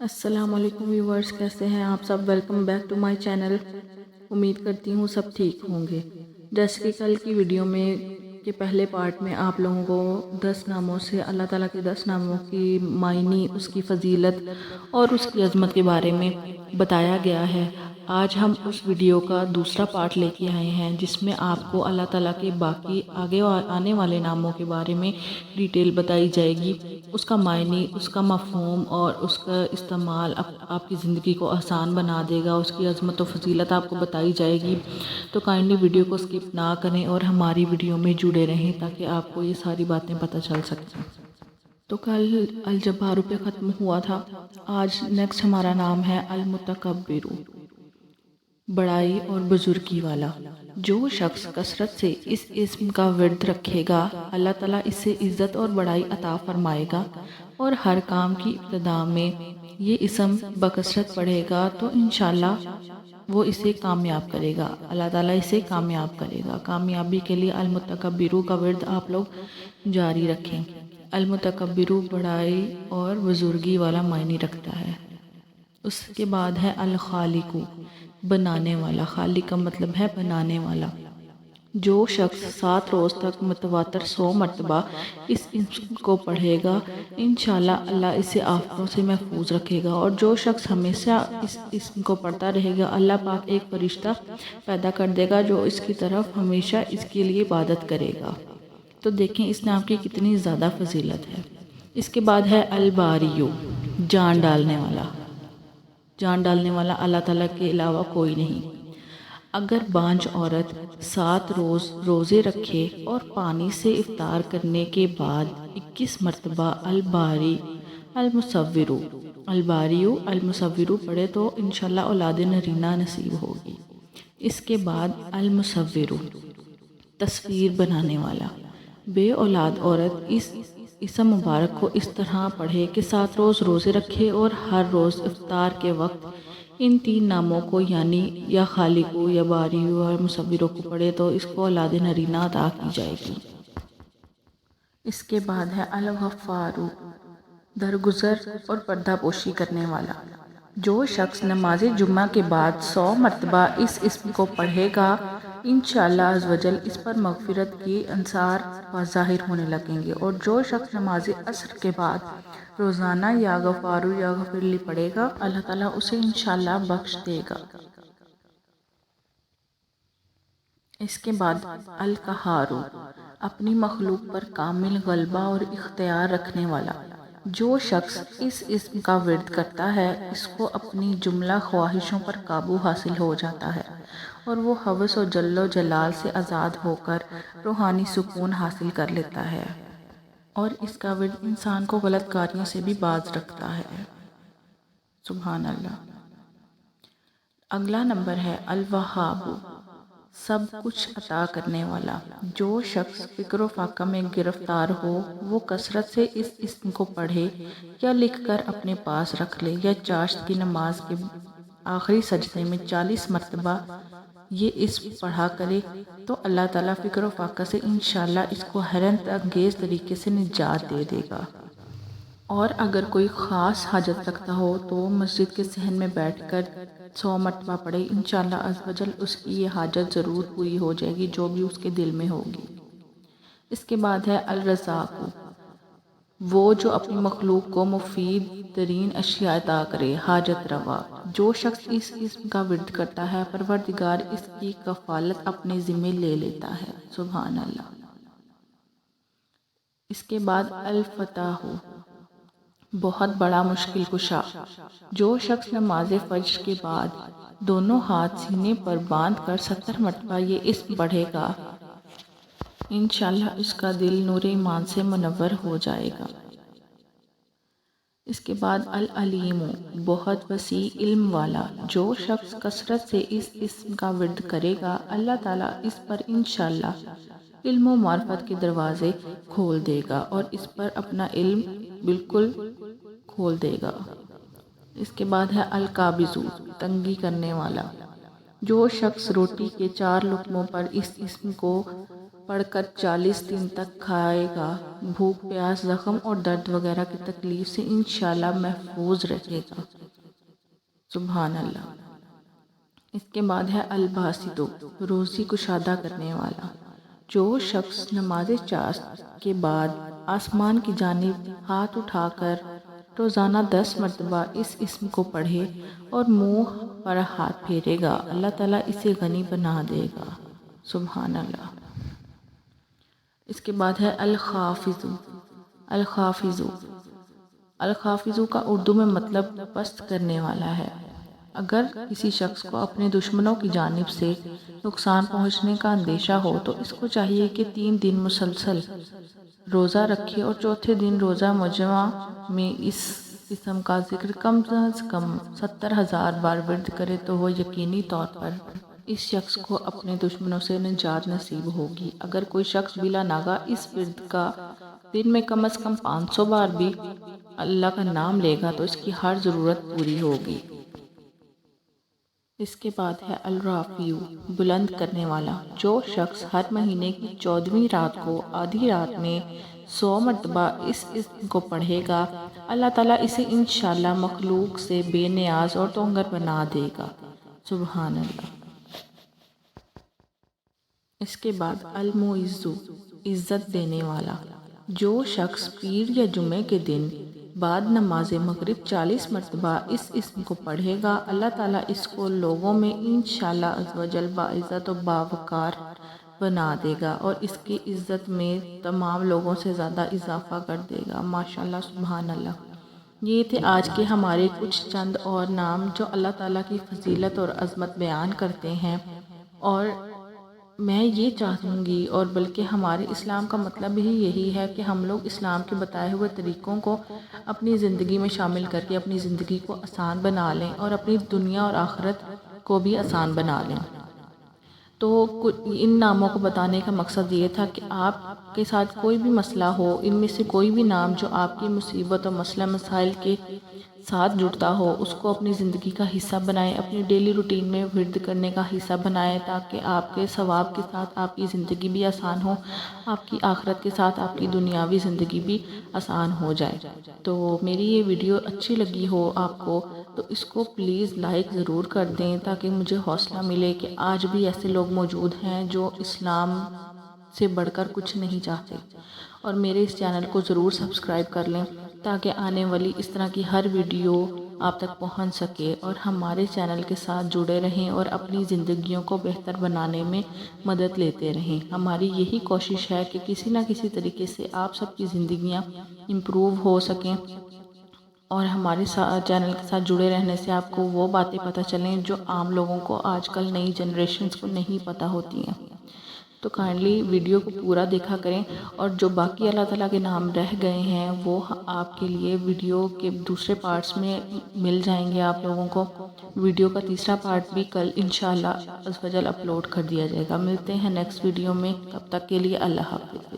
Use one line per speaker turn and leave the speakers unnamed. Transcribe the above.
السلام علیکم ویورز، کیسے ہیں آپ سب؟ Welcome back to my channel. امید کرتی ہوں سب ٹھیک ہوں گے۔ جیسے کہ کل کی ویڈیو میں کے پہلے پارٹ میں آپ لوگوں کو 10 ناموں سے اللہ تعالیٰ کے 10 ناموں کی معنی، اس کی فضیلت اور اس کی عظمت کے بارے میں بتایا گیا ہے۔ آج ہم اس ویڈیو کا دوسرا پارٹ لے کے آئے ہیں جس میں آپ کو اللہ تعالیٰ کے باقی آگے آنے والے ناموں کے بارے میں ڈیٹیل بتائی جائے گی، اس کا معنی، اس کا مفہوم اور اس کا استعمال آپ کی زندگی کو آسان بنا دے گا۔ اس کی عظمت و فضیلت آپ کو بتائی جائے گی، تو کائنڈلی ویڈیو کو سکپ نہ کریں اور ہماری ویڈیو میں جڑے رہیں تاکہ آپ کو یہ ساری باتیں پتہ چل سکیں۔ تو کل الجبار پہ ختم ہوا تھا، آج نیکسٹ ہمارا نام ہے المتکبر، بڑائی اور بزرگی والا۔ جو شخص کثرت سے اس اسم کا ورد رکھے گا، اللہ تعالیٰ اسے عزت اور بڑائی عطا فرمائے گا، اور ہر کام کی ابتدا میں یہ اسم بکثرت پڑھے گا تو انشاءاللہ وہ اسے کامیاب کرے گا، اللہ تعالیٰ اسے کامیاب کرے گا۔ کامیابی کے لیے المتکبر کا ورد آپ لوگ جاری رکھیں۔ المتکبر بڑائی اور بزرگی والا معنی رکھتا ہے۔ اس کے بعد ہے الخالق، بنانے والا۔ خالق کا مطلب ہے بنانے والا۔ جو شخص 7 روز تک متواتر 100 مرتبہ اس اسم کو پڑھے گا، انشاءاللہ اللہ اسے آفتوں سے محفوظ رکھے گا، اور جو شخص ہمیشہ اس اسم کو پڑھتا رہے گا، اللہ پاک ایک فرشتہ پیدا کر دے گا جو اس کی طرف ہمیشہ اس کے لیے عبادت کرے گا۔ تو دیکھیں اس نام کی کتنی زیادہ فضیلت ہے۔ اس کے بعد ہے الباریو، جان ڈالنے والا۔ جان ڈالنے والا اللہ تعالیٰ کے علاوہ کوئی نہیں۔ اگر بانجھ عورت 7 روز روزے رکھے اور پانی سے افطار کرنے کے بعد 21 مرتبہ الباری المصور، الباریو المصور پڑھے تو انشاءاللہ اولاد نرینہ نصیب ہوگی۔ اس کے بعد المصور، تصویر بنانے والا۔ بے اولاد عورت اس اسم مبارک کو اس طرح پڑھے کہ 7 روز روزے رکھے اور ہر روز افطار کے وقت ان 3 ناموں کو، یعنی یا خالق یا باری یا مصور کو پڑھے تو اس کو اولاد نرینہ عطا کی جائے گی۔ اس کے بعد ہے الغفار، درگزر اور پردہ پوشی کرنے والا۔ جو شخص نماز جمعہ کے بعد 100 مرتبہ اس اسم کو پڑھے گا، انشاءاللہ عزوجل اس پر مغفرت کی انصار ظاہر ہونے لگیں گے، اور جو شخص نماز عصر کے بعد روزانہ یا غفارو یا غفرلی پڑھے گا، اللہ تعالیٰ اسے انشاءاللہ بخش دے گا۔ اس کے بعد القہار، اپنی مخلوق پر کامل غلبہ اور اختیار رکھنے والا۔ جو شخص اس اسم کا ورد کرتا ہے، اس کو اپنی جملہ خواہشوں پر قابو حاصل ہو جاتا ہے، اور وہ ہوس و جل و جلال سے آزاد ہو کر روحانی سکون حاصل کر لیتا ہے، اور اس کا ورد انسان کو غلط کاریوں سے بھی باز رکھتا ہے۔ سبحان اللہ۔ اگلا نمبر ہے الوہاب، سب کچھ عطا کرنے والا۔ جو شخص فکر و فاقہ میں گرفتار ہو، وہ کثرت سے اس اسم کو پڑھے یا لکھ کر اپنے پاس رکھ لے، یا چاشت کی نماز کے آخری سجدے میں 40 مرتبہ یہ اسم پڑھا کرے تو اللہ تعالیٰ فکر و فاقہ سے انشاءاللہ اس کو حیرت انگیز طریقے سے نجات دے دے گا۔ اور اگر کوئی خاص حاجت رکھتا ہو تو مسجد کے صحن میں بیٹھ کر 100 مرتبہ پڑھے، انشاءاللہ عزوجل اس کی یہ حاجت ضرور پوری ہو جائے گی جو بھی اس کے دل میں ہوگی۔ اس کے بعد ہے الرزاق، وہ جو اپنی مخلوق کو مفید ترین اشیاء عطا کرے، حاجت روا۔ جو شخص اس اسم کا ورد کرتا ہے، پروردگار اس کی کفالت اپنے ذمہ لے لیتا ہے۔ سبحان اللہ۔ اس کے بعد الفتاح، بہت بڑا مشکل کشا۔ جو شخص نماز فجر کے بعد دونوں ہاتھ سینے پر باندھ کر 70 مرتبہ یہ اسم پڑھے گا، انشاءاللہ اس کا دل نور ایمان سے منور ہو جائے گا۔ اس کے بعد العلیم، بہت وسیع علم والا۔ جو شخص کثرت سے اس اسم کا ورد کرے گا، اللہ تعالیٰ اس پر انشاءاللہ علم و معرفت کے دروازے کھول دے گا، اور اس پر اپنا علم بالکل کھول دے گا۔ اس کے بعد ہے القابض، تنگی کرنے والا۔ جو شخص روٹی کے 4 لقموں پر اس اسم کو پڑھ کر 40 دن تک کھائے گا، بھوک پیاس زخم اور درد وغیرہ کی تکلیف سے انشاءاللہ محفوظ رہے گا۔ سبحان اللہ۔ اس کے بعد ہے الباسط، روزی کشادہ کرنے والا۔ جو شخص نماز چاشت کے بعد آسمان کی جانب ہاتھ اٹھا کر روزانہ 10 مرتبہ اس اسم کو پڑھے اور منہ پر ہاتھ پھیرے گا، اللہ تعالیٰ اسے غنی بنا دے گا۔ سبحان اللہ۔ اس کے بعد ہے الخافض۔ الخافض، الخافض کا اردو میں مطلب پست کرنے والا ہے۔ اگر کسی شخص کو اپنے دشمنوں کی جانب سے نقصان پہنچنے کا اندیشہ ہو تو اس کو چاہیے کہ 3 دن مسلسل روزہ رکھے اور چوتھے دن روزہ مجمع میں اس اسم کا ذکر کم از کم 70,000 بار ورد کرے تو وہ یقینی طور پر اس شخص کو اپنے دشمنوں سے نجات نصیب ہوگی۔ اگر کوئی شخص بلا ناغہ اس ورد کا دن میں کم از کم 500 بار بھی اللہ کا نام لے گا تو اس کی ہر ضرورت پوری ہوگی۔ اس کے بعد ہے الرافع، بلند کرنے والا۔ جو شخص ہر مہینے کی 14ویں رات کو آدھی رات میں 100 مرتبہ اس اسم کو پڑھے گا، اللہ تعالیٰ اسے انشاءاللہ مخلوق سے بے نیاز اور تونگر بنا دے گا۔ سبحان اللہ۔ اس کے بعد المعز، عزت دینے والا۔ جو شخص پیر یا جمعے کے دن بعد نماز مغرب 40 مرتبہ اس اسم کو پڑھے گا، اللہ تعالیٰ اس کو لوگوں میں انشاءاللہ عز و جل باعزت و باوقار بنا دے گا اور اس کی عزت میں تمام لوگوں سے زیادہ اضافہ کر دے گا۔ ماشاءاللہ، سبحان اللہ۔ یہ تھے آج کے ہمارے کچھ چند اور نام جو اللہ تعالیٰ کی فضیلت اور عظمت بیان کرتے ہیں، اور میں یہ چاہوں گی اور بلکہ ہمارے اسلام کا مطلب ہی یہی ہے کہ ہم لوگ اسلام کے بتائے ہوئے طریقوں کو اپنی زندگی میں شامل کر کے اپنی زندگی کو آسان بنا لیں اور اپنی دنیا اور آخرت کو بھی آسان بنا لیں۔ تو ان ناموں کو بتانے کا مقصد یہ تھا کہ آپ کے ساتھ کوئی بھی مسئلہ ہو، ان میں سے کوئی بھی نام جو آپ کی مصیبت اور مسئلہ مسائل کے ساتھ جڑتا ہو اس کو اپنی زندگی کا حصہ بنائیں، اپنی ڈیلی روٹین میں ورد کرنے کا حصہ بنائیں تاکہ آپ کے ثواب کے ساتھ آپ کی زندگی بھی آسان ہو، آپ کی آخرت کے ساتھ آپ کی دنیاوی زندگی بھی آسان ہو جائے۔ تو میری یہ ویڈیو اچھی لگی ہو آپ کو تو اس کو پلیز لائک ضرور کر دیں تاکہ مجھے حوصلہ ملے کہ آج بھی ایسے لوگ موجود ہیں جو اسلام سے بڑھ کر کچھ نہیں چاہتے، اور میرے اس چینل کو ضرور سبسکرائب کر لیں تاکہ آنے والی اس طرح کی ہر ویڈیو آپ تک پہنچ سکے، اور ہمارے چینل کے ساتھ جڑے رہیں اور اپنی زندگیوں کو بہتر بنانے میں مدد لیتے رہیں۔ ہماری یہی کوشش ہے کہ کسی نہ کسی طریقے سے آپ سب کی زندگیاں امپروو ہو سکیں اور ہمارے چینل کے ساتھ جڑے رہنے سے آپ کو وہ باتیں پتہ چلیں جو عام لوگوں کو آج کل نئی جنریشنز کو نہیں پتہ ہوتی ہیں۔ تو کائنڈلی ویڈیو کو پورا دیکھا کریں، اور جو باقی اللہ تعالیٰ کے نام رہ گئے ہیں وہ آپ کے لیے ویڈیو کے دوسرے پارٹس میں مل جائیں گے آپ لوگوں کو۔ ویڈیو کا تیسرا پارٹ بھی کل انشاءاللہ عز و جل اپلوڈ کر دیا جائے گا۔ ملتے ہیں نیکسٹ ویڈیو میں، تب تک کے لیے اللہ حافظ۔